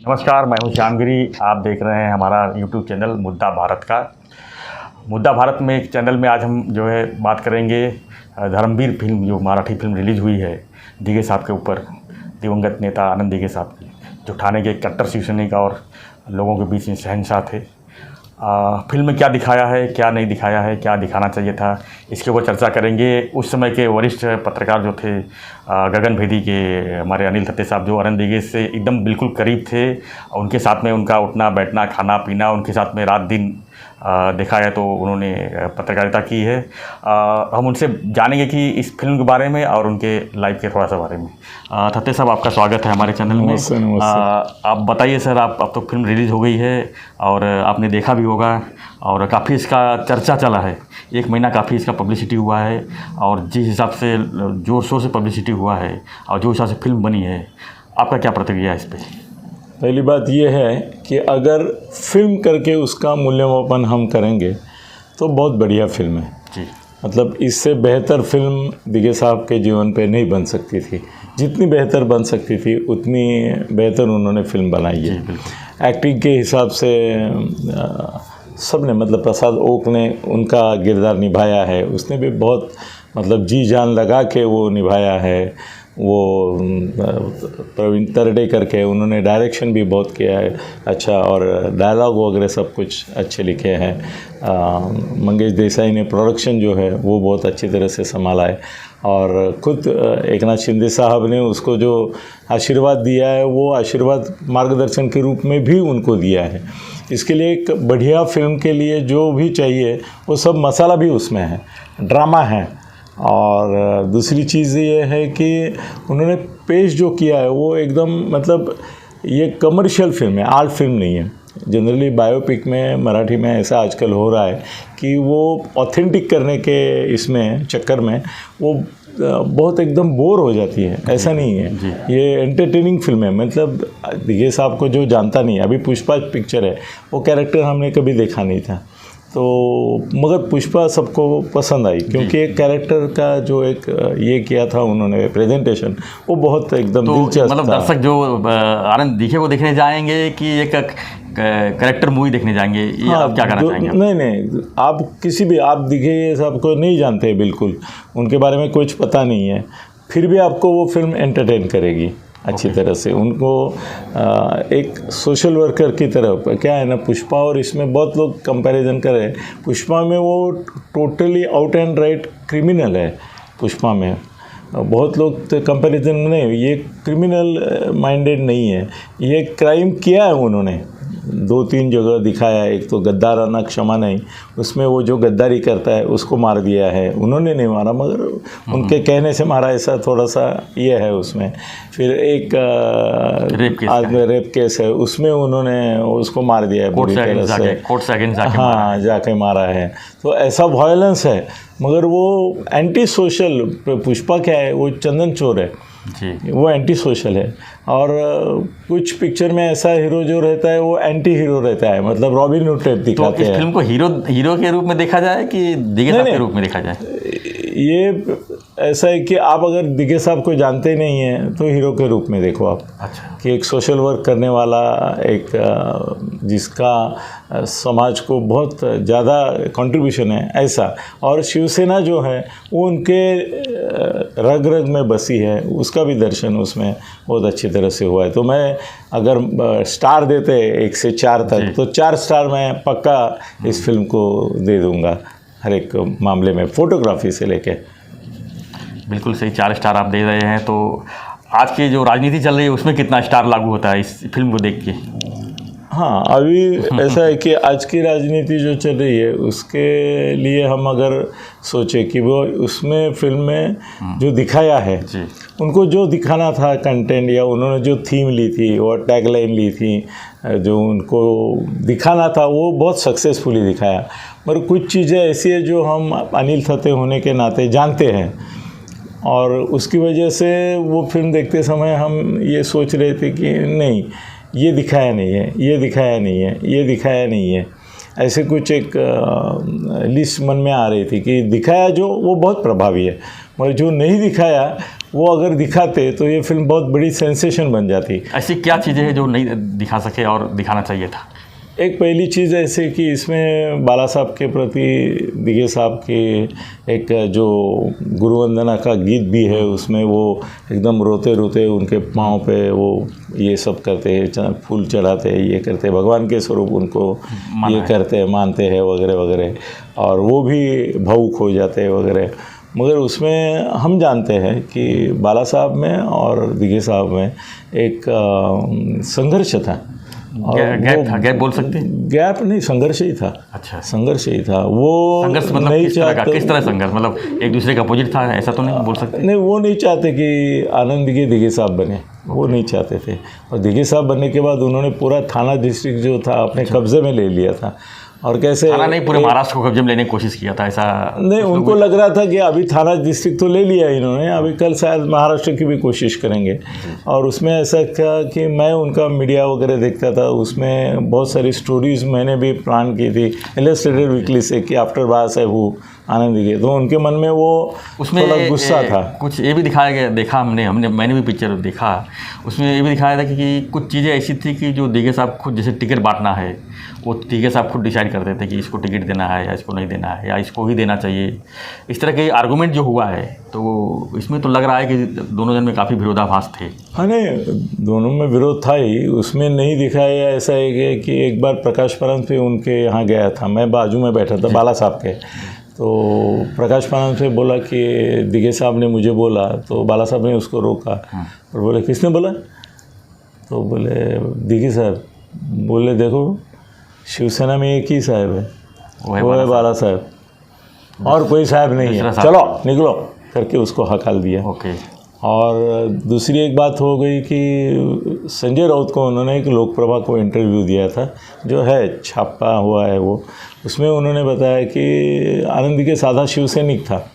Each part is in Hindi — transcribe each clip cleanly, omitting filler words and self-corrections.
नमस्कार, मैं हूं श्यामगिरी। आप देख रहे हैं हमारा यूट्यूब चैनल मुद्दा भारत का। मुद्दा भारत में एक चैनल में आज हम जो है बात करेंगे धर्मवीर फिल्म, जो मराठी फिल्म रिलीज़ हुई है दिघे साहब के ऊपर, दिवंगत नेता आनंद दिघे साहब की, जो ठाणे के कट्टर शिवसैनिक और लोगों के बीच में शहंशाह थे। फिल्म में क्या दिखाया है, क्या नहीं दिखाया है, क्या दिखाना चाहिए था, इसके ऊपर चर्चा करेंगे। उस समय के वरिष्ठ पत्रकार जो थे गगनभेदी के हमारे अनिल थत्ते साहब, जो आनंद दिघे से एकदम बिल्कुल करीब थे, उनके साथ में उनका उठना बैठना, खाना पीना, उनके साथ में रात दिन देखा है, तो उन्होंने पत्रकारिता की है। हम उनसे जानेंगे कि इस फिल्म के बारे में और उनके लाइफ के थोड़ा सा बारे में। थत्ते साहब, आपका स्वागत है हमारे चैनल में। आप बताइए सर, अब तो फिल्म रिलीज़ हो गई है और आपने देखा भी होगा और काफ़ी इसका चर्चा चला है। 1 महीना काफ़ी इसका पब्लिसिटी हुआ है और जिस हिसाब से ज़ोर शोर से पब्लिसिटी हुआ है और जो हिसाब से फिल्म बनी है, आपका क्या प्रतिक्रिया है इस पर? पहली बात ये है कि अगर फिल्म करके उसका मूल्यमापन हम करेंगे तो बहुत बढ़िया फिल्म है जी। मतलब इससे बेहतर फिल्म दिघे साहब के जीवन पे नहीं बन सकती थी। जितनी बेहतर बन सकती थी उतनी बेहतर उन्होंने फिल्म बनाई है। एक्टिंग के हिसाब से सब ने, मतलब प्रसाद ओक ने उनका किरदार निभाया है, उसने भी बहुत मतलब जी जान लगा के वो निभाया है। वो प्रवीण तरडे करके उन्होंने डायरेक्शन भी बहुत किया है अच्छा, और डायलॉग वगैरह सब कुछ अच्छे लिखे हैं। मंगेश देसाई ने प्रोडक्शन जो है वो बहुत अच्छी तरह से संभाला है और खुद एकनाथ शिंदे साहब ने उसको जो आशीर्वाद दिया है वो आशीर्वाद मार्गदर्शन के रूप में भी उनको दिया है। इसके लिए एक बढ़िया फिल्म के लिए जो भी चाहिए वो सब मसाला भी उसमें है, ड्रामा है। और दूसरी चीज़ ये है कि उन्होंने पेश जो किया है वो एकदम, मतलब ये कमर्शियल फिल्म है, आर्ट फिल्म नहीं है। जनरली बायोपिक में मराठी में ऐसा आजकल हो रहा है कि वो ऑथेंटिक करने के इसमें चक्कर में वो बहुत एकदम बोर हो जाती है। ऐसा नहीं है, ये एंटरटेनिंग फिल्म है। मतलब दिघे साहब को जो जानता नहीं है, अभी पुष्पा पिक्चर है, वो कैरेक्टर हमने कभी देखा नहीं था, तो मगर पुष्पा सबको पसंद आई क्योंकि एक कैरेक्टर का जो एक ये किया था उन्होंने प्रेजेंटेशन, वो बहुत एकदम दिलचस्प मतलब था। दर्शक जो आनंद दिघे को देखने जाएंगे कि एक कैरेक्टर मूवी देखने जाएंगे, ये आप क्या कहना चाहेंगे? नहीं, आप किसी भी, आप दिघे साहब को नहीं जानते, बिल्कुल उनके बारे में कुछ पता नहीं है, फिर भी आपको वो फिल्म एंटरटेन करेगी अच्छी तरह से। उनको एक सोशल वर्कर की तरह, क्या है ना, पुष्पा और इसमें बहुत लोग कंपैरिजन कर रहे हैं। पुष्पा में वो totally out and right criminal है। पुष्पा में बहुत लोग तो कंपैरिजन नहीं, ये क्रिमिनल माइंडेड नहीं है, ये क्राइम किया है उन्होंने 2-3 जगह दिखाया है। एक तो गद्दाराना क्षमा नहीं, उसमें वो जो गद्दारी करता है उसको मार दिया है, उन्होंने नहीं मारा मगर उनके कहने से मारा, ऐसा थोड़ा सा ये है उसमें। फिर एक रेप केस है, उसमें उन्होंने उसको मार दिया है बुरी तरह से, कोर्ट से अगेंस्ट जाके हाँ जाके मारा है। तो ऐसा वायलेंस है, मगर वो एंटी सोशल, पुष्पा क्या है, वो चंदन चोर है जी, वो एंटी सोशल है। और कुछ पिक्चर में ऐसा हीरो जो रहता है वो एंटी हीरो रहता है, मतलब रॉबिन हुड टाइप दिखाते हैं। तो इस फिल्म को हीरो के रूप में देखा जाए कि दिघे साहब के रूप में देखा जाए? ये ऐसा है कि आप अगर दिघे साहब को जानते नहीं हैं तो हीरो के रूप में देखो आप। अच्छा। कि एक सोशल वर्क करने वाला, एक जिसका समाज को बहुत ज़्यादा कंट्रीब्यूशन है ऐसा। और शिवसेना जो है वो उनके रग रग में बसी है, उसका भी दर्शन उसमें बहुत अच्छी तरह से हुआ है। तो मैं अगर स्टार देते 1 से 4 तक, तो 4 स्टार मैं पक्का इस फिल्म को दे दूँगा, हर एक मामले में, फोटोग्राफी से लेके। बिल्कुल सही, 4 स्टार आप दे रहे हैं। तो आज की जो राजनीति चल रही है उसमें कितना स्टार लागू होता है इस फिल्म को देख के? हाँ, अभी ऐसा है कि आज की राजनीति जो चल रही है उसके लिए हम अगर सोचे कि वो उसमें फिल्म में जो दिखाया है, उनको जो दिखाना था कंटेंट, या उन्होंने जो थीम ली थी और टैगलाइन ली थी, जो उनको दिखाना था वो बहुत सक्सेसफुली दिखाया। मगर कुछ चीज़ें ऐसी है जो हम अनिल थत्ते होने के नाते जानते हैं और उसकी वजह से वो फिल्म देखते समय हम ये सोच रहे थे कि नहीं, ये दिखाया नहीं है, ये दिखाया नहीं है, ये दिखाया नहीं है, ऐसे कुछ एक लिस्ट मन में आ रही थी कि दिखाया जो वो बहुत प्रभावी है, मगर जो नहीं दिखाया वो अगर दिखाते तो ये फिल्म बहुत बड़ी सेंसेशन बन जाती। ऐसी क्या चीज़ें हैं जो नहीं दिखा सके और दिखाना चाहिए था? एक पहली चीज़ ऐसे कि इसमें बाला साहब के प्रति दिघे साहब की एक जो गुरुवंदना का गीत भी है, उसमें वो एकदम रोते रोते उनके पाँव पे वो ये सब करते हैं, फूल चढ़ाते हैं, ये करते हैं, भगवान के स्वरूप उनको ये करते हैं, मानते हैं वगैरह वगैरह, और वो भी भावुक हो जाते हैं वगैरह। मगर उसमें हम जानते हैं कि बाला साहब में और दिघे साहब में एक संघर्ष था। गैप बोल सकते हैं? गैप नहीं, संघर्ष ही था। अच्छा, संघर्ष ही था। वो संघर्ष मतलब किस तरह संघर्ष, मतलब एक दूसरे का अपोजिट था, ऐसा तो नहीं बोल सकते? नहीं, वो नहीं चाहते कि आनंद दिघे दिघे साहब बने, वो नहीं चाहते थे। और दिघे साहब बनने के बाद उन्होंने पूरा थाना डिस्ट्रिक्ट जो था अपने कब्जे में ले लिया था। और कैसे थाना नहीं, पूरे महाराष्ट्र को कब्जे में लेने की कोशिश किया था, ऐसा नहीं, उनको लग रहा था कि अभी थाना डिस्ट्रिक्ट तो ले लिया इन्होंने, अभी कल शायद महाराष्ट्र की भी कोशिश करेंगे। और उसमें ऐसा था कि मैं उनका मीडिया वगैरह देखता था, उसमें बहुत सारी स्टोरीज मैंने भी प्लान की थी इलस्ट्रेटेड वीकली से कि आफ्टर बाला साहब हूँ आनंद दिघे, तो उनके मन में वो उसमें थोड़ा गुस्सा था। कुछ ये भी दिखाया गया, देखा मैंने भी पिक्चर देखा, उसमें ये भी दिखाया था कि कुछ चीज़ें ऐसी थी कि जो दिघे साहब खुद, जैसे टिकट बांटना है, वो दिघे साहब खुद डिसाइड करते थे कि इसको टिकट देना है या इसको नहीं देना है, या इसको ही देना चाहिए। इस तरह के आर्गूमेंट जो हुआ है, तो इसमें तो लग रहा है कि दोनों जन में काफ़ी विरोधाभास थे। हाँ, नहीं, दोनों में विरोध था ही। उसमें नहीं दिखाया ऐसा है कि एक बार प्रकाश परंत पे उनके यहाँ गया था, मैं बाजू में बैठा था बाला साहब के, तो प्रकाश परंत से बोला कि दिघे साहब ने मुझे बोला, तो बाला साहब ने उसको रोका और बोले किसने बोला? तो बोले दिघे साहब। बोले देखो, शिवसेना में एक ही साहब है, वो है बाला साहब, और कोई साहब नहीं है, चलो निकलो करके उसको हकाल दिया। ओके। और दूसरी एक बात हो गई कि संजय राउत को उन्होंने एक लोकप्रभा को इंटरव्यू दिया था, जो है छापा हुआ है वो, उसमें उन्होंने बताया कि आनंद दिघे सादा शिवसैनिक था,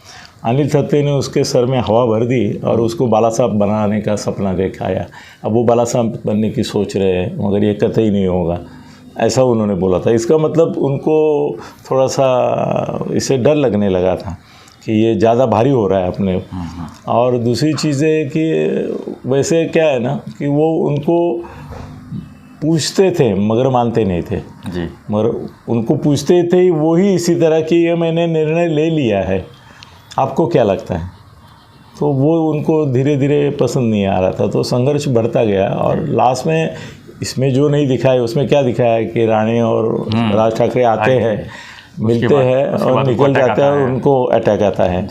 अनिल थत्ते ने उसके सर में हवा भर दी और उसको बाला साहब बनाने का सपना दिखाया। अब वो बाला साहब बनने की सोच रहे हैं, मगर ये कतई नहीं होगा, ऐसा उन्होंने बोला था। इसका मतलब उनको थोड़ा सा इससे डर लगने लगा था कि ये ज़्यादा भारी हो रहा है अपने। और दूसरी चीज़ है कि वैसे क्या है ना कि वो उनको पूछते थे मगर मानते नहीं थे जी, मगर उनको पूछते थे वो ही इसी तरह कि ये मैंने निर्णय ले लिया है, आपको क्या लगता है? तो वो उनको धीरे धीरे पसंद नहीं आ रहा था, तो संघर्ष बढ़ता गया। और लास्ट में इसमें जो नहीं दिखाया, उसमें क्या दिखाया है कि राणे और राज ठाकरे आते हैं, मिलते हैं और निकल जाते हैं और उनको अटैक आता है।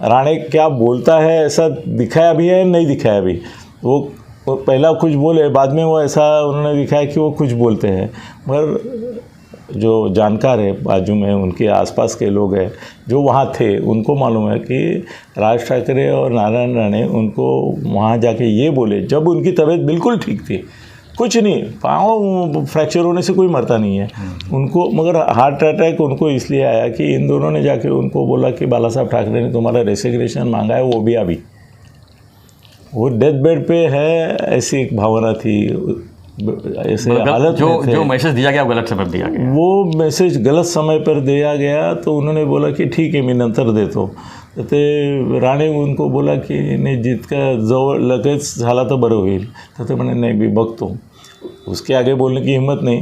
राणे क्या बोलता है ऐसा दिखाया भी है, नहीं दिखाया भी। वो पहला कुछ बोले, बाद में वो ऐसा उन्होंने दिखाया कि वो कुछ बोलते हैं, मगर जो जानकार है बाजू में उनके आसपास के लोग हैं जो वहाँ थे, उनको मालूम है कि राज ठाकरे और नारायण राणे उनको वहाँ जाके ये बोले जब उनकी तबीयत बिल्कुल ठीक थी, कुछ नहीं, पाँव फ्रैक्चर होने से कोई मरता नहीं है उनको, मगर हार्ट अटैक उनको इसलिए आया कि इन दोनों ने जाके उनको बोला कि बाला साहब ठाकरे ने तुम्हारा रेसिग्नेशन मांगा है, वो भी अभी वो डेथ बेड पे है, ऐसी एक भावना थी, ऐसे हालत जो मैसेज दिया गया वो गलत समय पर दिया गया, वो मैसेज गलत समय पर दिया गया। तो उन्होंने बोला कि ठीक आहे मी नंतर देतो, तर ते राणे उनको बोला कि नाही जितका जवळ लगेच झाला तर बरं होईल, तर ते म्हणे नाही मी बघतो। उसके आगे बोलने की हिम्मत नहीं,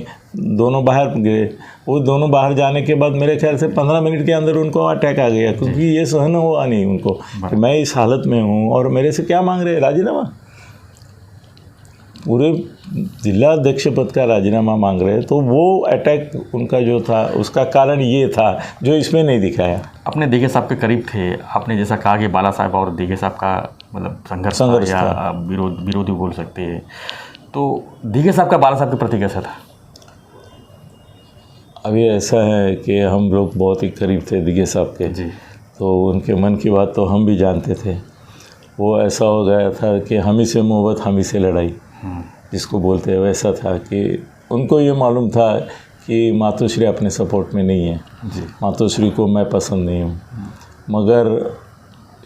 दोनों बाहर गए। वो दोनों बाहर जाने के बाद मेरे ख्याल से 15 मिनट के अंदर उनको अटैक आ गया, क्योंकि ये सहन हुआ नहीं उनको कि मैं इस हालत में हूँ और मेरे से क्या मांग रहे हैं, राजीनामा, पूरे जिला अध्यक्ष पद का राजीनामा मांग रहे हैं। तो वो अटैक उनका जो था उसका कारण ये था जो इसमें नहीं दिखाया। अपने दिघे साहब के करीब थे, आपने जैसा कहा कि बाला साहब और दिघे साहब का मतलब संघर्ष या विरोधी बोल सकते हैं, तो दिघे साहब का बाला साहब के प्रति कैसा था? अभी ऐसा है कि हम लोग बहुत ही करीब थे दिघे साहब के जी, तो उनके मन की बात तो हम भी जानते थे। वो ऐसा हो गया था कि हम ही से मोहब्बत हम ही से लड़ाई जिसको बोलते हैं, वैसा था कि उनको ये मालूम था कि मातोश्री अपने सपोर्ट में नहीं है जी, मातोश्री को मैं पसंद नहीं हूँ, मगर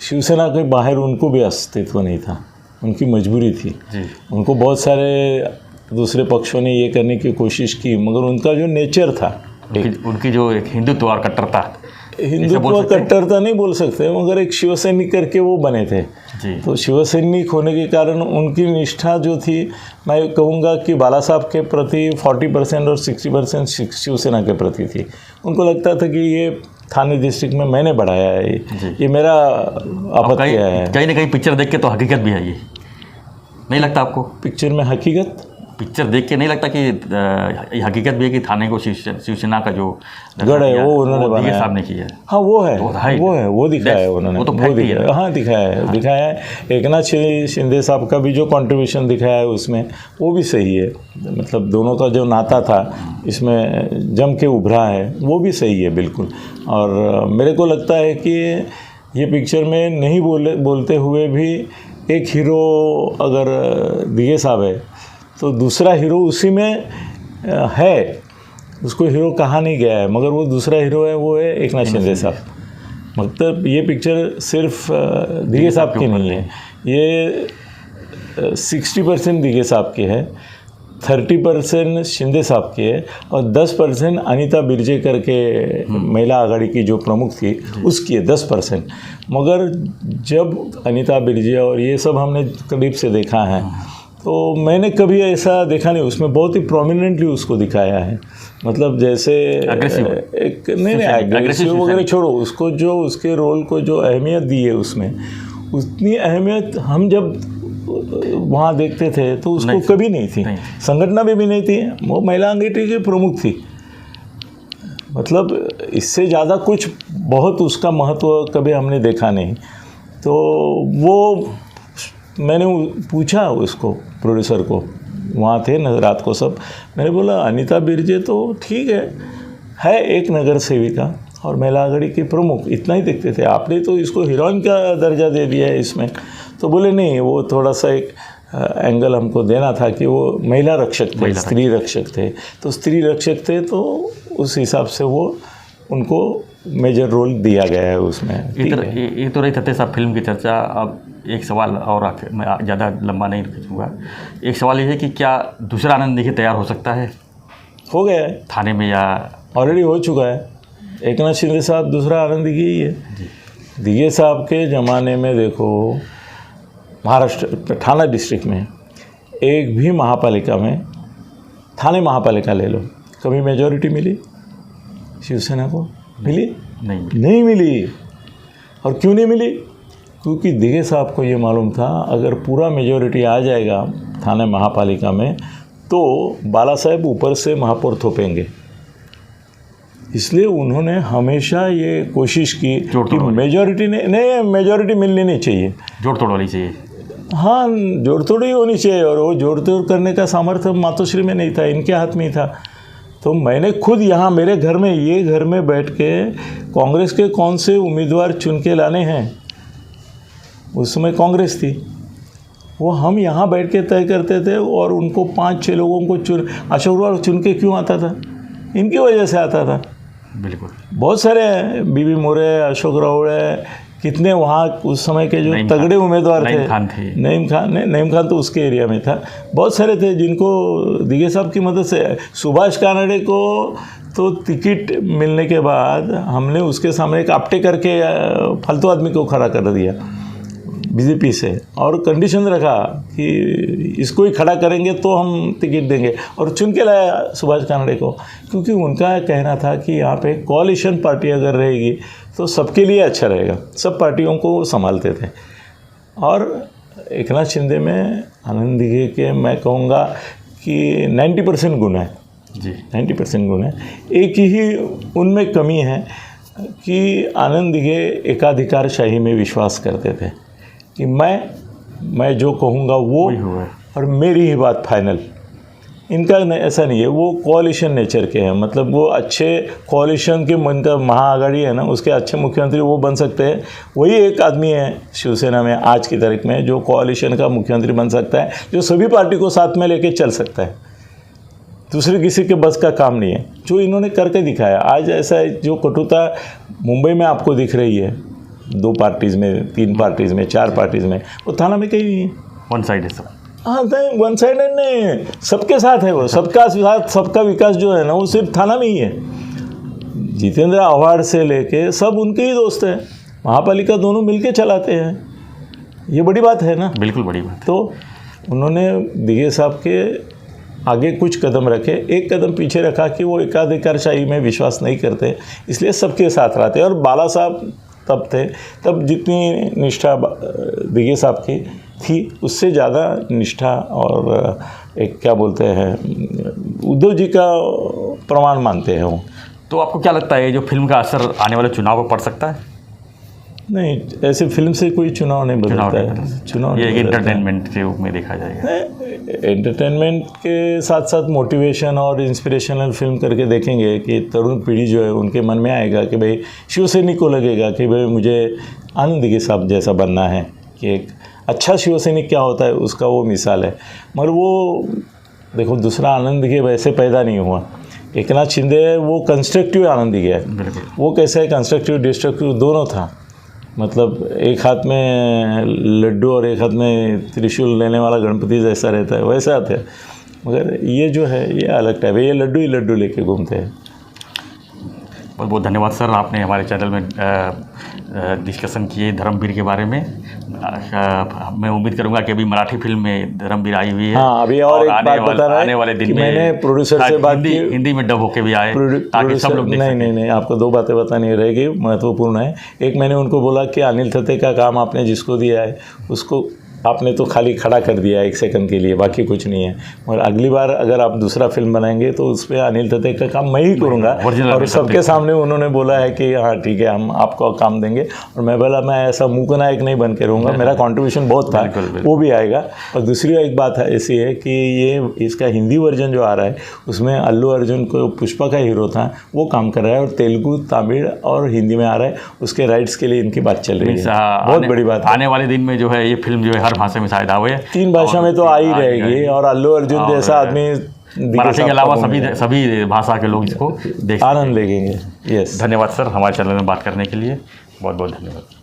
शिवसेना के बाहर उनको भी अस्तित्व नहीं था, उनकी मजबूरी थी जी। उनको बहुत सारे दूसरे पक्षों ने ये करने की कोशिश की, मगर उनका जो नेचर था उनकी जो एक हिंदुत्व और कट्टरता हिंदुत्व कट्टरता नहीं बोल सकते, मगर एक शिवसैनिक करके वो बने थे जी। तो शिवसैनिक होने के कारण उनकी निष्ठा जो थी, मैं कहूँगा कि बाला साहब के प्रति 40% और 60% शिवसेना के प्रति थी। उनको लगता था कि ये थाने डिस्ट्रिक्ट में मैंने बढ़ाया है, ये मेरा आपत्ति है। कहीं ना कहीं पिक्चर देख के तो हकीकत भी है, ये नहीं लगता आपको? पिक्चर में हकीकत, पिक्चर देख के नहीं लगता कि ये हकीकत भी है कि थाने को शिवसेना का जो गढ़ है वो उन्होंने बनाया, साहब ने किया है? हाँ वो है, वो दिखाया है उन्होंने, वो दिखाया, हाँ दिखाया है। एकनाथ शिंदे साहब का भी जो कंट्रीब्यूशन दिखाया है उसमें वो भी सही है, मतलब दोनों का जो नाता था इसमें जम के उभरा है, वो भी सही है बिल्कुल। और मेरे को लगता है कि ये पिक्चर में नहीं बोलते हुए भी एक हीरो अगर दिगे साहब है तो दूसरा हीरो उसी में है, उसको हीरो कहा नहीं गया है, मगर वो दूसरा हीरो है, वो है एकनाथ शिंदे साहब। मतलब ये पिक्चर सिर्फ दिगे साहब की नहीं है, ये 60% दिगे साहब की है, 30% शिंदे साहब की है और 10% अनीता बिरजे करके महिला आघाड़ी की जो प्रमुख थी उसकी है 10%। मगर जब अनीता बिरजे और ये सब हमने करीब से देखा है तो मैंने कभी ऐसा देखा नहीं, उसमें बहुत ही प्रोमिनेंटली उसको दिखाया है। मतलब जैसे एक नहीं एग्रेसिव वगैरह छोड़ो, उसको जो उसके रोल को जो अहमियत दी है उसमें, उतनी अहमियत हम जब वहाँ देखते थे तो उसको कभी नहीं थी, संगठन में भी नहीं थी, वो महिला अंगीठी की प्रमुख थी। मतलब इससे ज़्यादा कुछ बहुत उसका महत्व कभी हमने देखा नहीं। तो वो मैंने पूछा उसको, प्रोड्यूसर को, वहाँ थे न रात को सब, मैंने बोला अनीता बिरजे तो ठीक है एक नगर सेविका और महिला आघाड़ी की प्रमुख, इतना ही देखते थे, आपने तो इसको हीरोइन का दर्जा दे दिया है इसमें। तो बोले नहीं, वो थोड़ा सा एक एंगल हमको देना था कि वो महिला रक्षक थे, स्त्री रक्षक थे, तो स्त्री रक्षक थे तो उस हिसाब से वो उनको मेजर रोल दिया गया है उसमें। ये तो रही थत्ते साहब फिल्म की चर्चा। अब एक सवाल और मैं ज़्यादा लंबा नहीं खींचूँगा, एक सवाल ये है कि क्या दूसरा आनंद दिघे तैयार हो सकता है? हो गया है थाने में या ऑलरेडी हो चुका है। एकनाथ शिंदे साहब दूसरा आनंद दिघे ही है। दिघे साहब के ज़माने में देखो, महाराष्ट्र थाना डिस्ट्रिक्ट में एक भी महापालिका में, थाने महापालिका ले लो, कभी मेजॉरिटी मिली शिवसेना को? मिली? नहीं मिली। और क्यों नहीं मिली? क्योंकि दिघे साहब को ये मालूम था अगर पूरा मेजॉरिटी आ जाएगा थाने महापालिका में तो बाला साहेब ऊपर से महापौर थोपेंगे। इसलिए उन्होंने हमेशा ये कोशिश की कि मेजॉरिटी नहीं, मेजॉरिटी मिलनी नहीं चाहिए, जोड़ तोड़ वाली चाहिए। हाँ, जोड़ तोड़ ही होनी चाहिए, और वो जोड़ तोड़ करने का सामर्थ्य मातोश्री में नहीं था, इनके हाथ में ही था। तो मैंने खुद यहाँ मेरे घर में, ये घर में बैठ के कांग्रेस के कौन से उम्मीदवार चुन के लाने हैं, उस समय कांग्रेस थी, वो हम यहाँ बैठ के तय करते थे। और उनको 5-6 लोगों को अशोक अग्रवाल चुन के क्यों आता था? इनकी वजह से आता था। बिल्कुल, बहुत सारे हैं, बीबी मोरे, अशोक रावड़े, कितने वहाँ उस समय के जो तगड़े उम्मीदवार थे। नईम खान तो उसके एरिया में था। बहुत सारे थे जिनको दिघे साहब की मदद से, सुभाष कानड़े को तो टिकट मिलने के बाद हमने उसके सामने एक आपटे करके फालतू आदमी को खड़ा कर दिया बीजेपी से, और कंडीशन रखा कि इसको ही खड़ा करेंगे तो हम टिकट देंगे, और चुन के लाया सुभाष कानड़े को, क्योंकि उनका कहना था कि यहाँ पे कोalition पार्टी अगर रहेगी तो सबके लिए अच्छा रहेगा, सब पार्टियों को संभालते थे। और एकनाथ शिंदे में आनंद दिघे के मैं कहूँगा कि 90% गुण है जी, 90% गुण है। एक ही उनमें कमी है कि आनंद दिघे एकाधिकारशाही में विश्वास करते थे कि मैं जो कहूँगा वो और मेरी ही बात फाइनल। इनका ऐसा नहीं है, वो कोalition नेचर के हैं, मतलब वो अच्छे कोalition के महाआघाड़ी है ना, उसके अच्छे मुख्यमंत्री वो बन सकते हैं। वही एक आदमी है शिवसेना में आज की तारीख में जो कोalition का मुख्यमंत्री बन सकता है, जो सभी पार्टी को साथ में लेके चल सकता है। दूसरे किसी के बस का काम नहीं है, जो इन्होंने करके दिखाया। आज ऐसा जो कटुता मुंबई में आपको दिख रही है, 2 पार्टीज़ में, 3 पार्टीज़ में, 4 पार्टीज़ में, वो थाना में कहीं नहीं है। वन साइड है सब। हाँ, नहीं वन साइड नहीं, सबके साथ है वो, सबका साथ, सबका विकास जो है ना वो सिर्फ थाना में ही है। जितेंद्र आव्हाड से लेके सब उनके ही दोस्त हैं, महापालिका दोनों मिलके चलाते हैं, ये बड़ी बात है ना। बिल्कुल बड़ी बात है। तो उन्होंने दिघे साहब के आगे कुछ कदम रखे, एक कदम पीछे रखा कि वो एकाधिकारशाही में विश्वास नहीं करते, इसलिए सबके साथ रहते। और बाला साहब तब थे, तब जितनी निष्ठा दिघे साहब की थी उससे ज़्यादा निष्ठा और एक क्या बोलते हैं उद्धव जी का प्रमाण मानते हैं वो। तो आपको क्या लगता है जो फिल्म का असर आने वाले चुनाव पर पड़ सकता है? नहीं, ऐसे फिल्म से कोई चुनाव नहीं बदलता है। चुनाव ये एक एंटरटेनमेंट के रूप में देखा जाएगा। एंटरटेनमेंट के साथ साथ मोटिवेशन और इंस्पिरेशनल फिल्म करके देखेंगे कि तरुण पीढ़ी जो है उनके मन में आएगा कि भाई शिवसैनिक को लगेगा कि भाई मुझे आनंद दिघे साहब जैसा बनना है, कि एक अच्छा शिवसैनिक क्या होता है उसका वो मिसाल है। मगर वो देखो, दूसरा आनंद दिघे वैसे पैदा नहीं हुआ। एकनाथ शिंदे वो कंस्ट्रक्टिव आनंद दिघे है, वो कैसे है कंस्ट्रक्टिव डिस्ट्रक्टिव दोनों था। मतलब एक हाथ में लड्डू और एक हाथ में त्रिशूल लेने वाला गणपति जैसा रहता है वैसा आते हैं, मगर ये जो है ये अलग टाइप है, ये लड्डू ही लड्डू लेके घूमते हैं। बहुत बहुत धन्यवाद सर, आपने हमारे चैनल में डिस्कशन किए धर्मवीर के बारे में। मैं उम्मीद करूंगा कि अभी मराठी फिल्म में धर्मवीर आई हुई है। हाँ, अभी और एक बात बता रहा है, आने वाले दिन में मैंने प्रोड्यूसर से बात की, हिंदी में डब होके भी आए ताकि सब लोग देख सकें। नहीं, आपको दो बातें बतानी रहेगी, महत्वपूर्ण है। एक, मैंने उनको बोला कि अनिल थत्ते का काम आपने जिसको दिया है उसको आपने तो खाली खड़ा कर दिया 1 सेकंड के लिए, बाकी कुछ नहीं है। और अगली बार अगर आप दूसरा फिल्म बनाएंगे तो उस पर अनिल दत्ते का काम मैं ही करूँगा। और सबके सामने उन्होंने बोला है कि हाँ ठीक है, हम आपको काम देंगे। और मैं बोला मैं ऐसा मूक नायक नहीं बन के रहूँगा, मेरा कॉन्ट्रीब्यूशन बहुत था, वो भी आएगा। और दूसरी एक बात है ऐसी है कि ये इसका हिंदी वर्जन जो आ रहा है उसमें अल्लू अर्जुन को पुष्पा का हीरो था, वो काम कर रहा है। और तेलुगु, तमिल और हिंदी में आ रहा है, उसके राइट्स के लिए इनकी बात चल रही है। बहुत बड़ी बात है। आने वाले दिन में जो है ये फिल्म जो है हर भाषा में शायद आवे, 3 भाषा में तो आ ही रहेगी। और अल्लू अर्जुन जैसा आदमी मराठी के अलावा सभी भाषा के लोग इसको देख आनंद लेंगे। यस, धन्यवाद सर हमारे चैनल में बात करने के लिए, बहुत बहुत धन्यवाद।